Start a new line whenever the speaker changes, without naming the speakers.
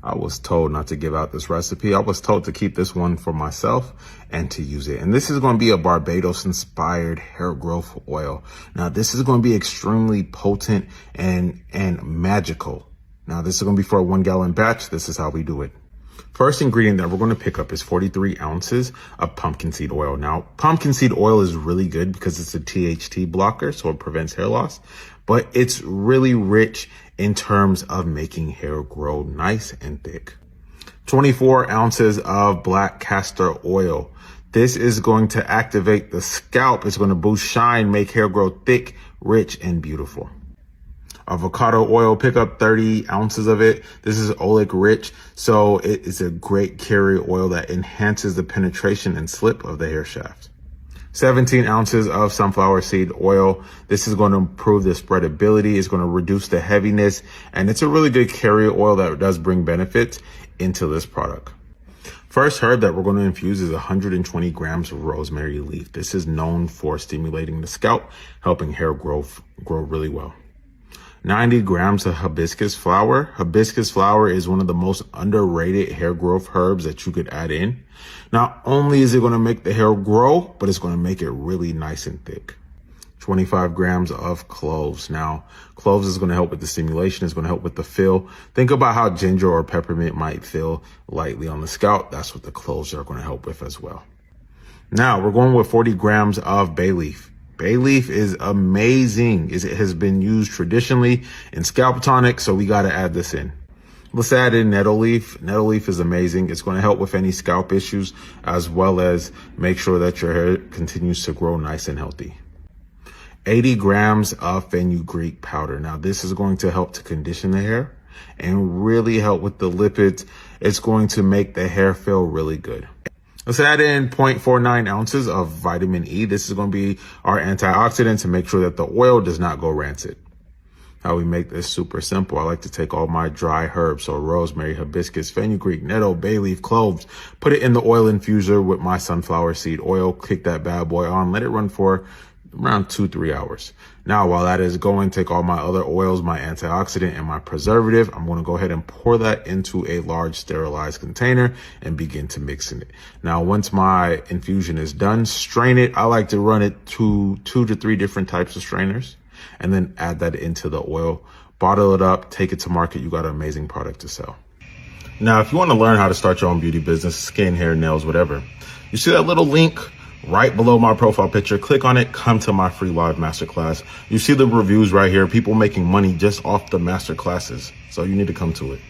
I was told not to give out this recipe. I was told to keep this one for myself and to use it. And this is going to be a Barbados inspired hair growth oil. Now, this is going to be extremely potent and magical. Now, this is going to be for a 1 gallon batch. This is how we do it. First ingredient that we're going to pick up is 43 ounces of pumpkin seed oil. Now, pumpkin seed oil is really good because it's a THT blocker, so it prevents hair loss, but it's really rich in terms of making hair grow nice and thick. 24 ounces of black castor oil. This is going to activate the scalp. It's going to boost shine, make hair grow thick, rich, and beautiful. Avocado oil, pick up 30 ounces of it. This is oleic rich, so it is a great carrier oil that enhances the penetration and slip of the hair shaft. 17 ounces of sunflower seed oil. This is going to improve the spreadability. It's going to reduce the heaviness, and it's a really good carrier oil that does bring benefits into this product. First herb that we're going to infuse is 120 grams of rosemary leaf. This is known for stimulating the scalp, helping hair grow really well. 90 grams of hibiscus flower. Hibiscus flower is one of the most underrated hair growth herbs that you could add in. Not only is it going to make the hair grow, but it's going to make it really nice and thick. 25 grams of cloves. Now, cloves is going to help with the stimulation. It's going to help with the feel. Think about how ginger or peppermint might feel lightly on the scalp. That's what the cloves are going to help with as well. Now, we're going with 40 grams of bay leaf. Bay leaf is amazing. It has been used traditionally in scalp tonic, so we got to add this in. Let's add in nettle leaf. Nettle leaf is amazing. It's going to help with any scalp issues, as well as make sure that your hair continues to grow nice and healthy. 80 grams of fenugreek powder. Now, this is going to help to condition the hair and really help with the lipids. It's going to make the hair feel really good. Let's add in 0.49 ounces of vitamin E. This is going to be our antioxidant to make sure that the oil does not go rancid. How we make this super simple. I like to take all my dry herbs, so rosemary, hibiscus, fenugreek, nettle, bay leaf, cloves, put it in the oil infuser with my sunflower seed oil, kick that bad boy on, let it run for around 2-3 hours. Now, while that is going, take all my other oils, my antioxidant and my preservative. I'm going to go ahead and pour that into a large sterilized container and begin to mix in it. Now, once my infusion is done, strain it. I like to run it to 2 to 3 different types of strainers and then add that into the oil, bottle it up, take it to market. You got an amazing product to sell. Now, if you want to learn how to start your own beauty business, skin, hair, nails, whatever, you see that little link right below my profile picture. Click on it, come to my free live masterclass. You see the reviews right here, people making money just off the masterclasses. So you need to come to it.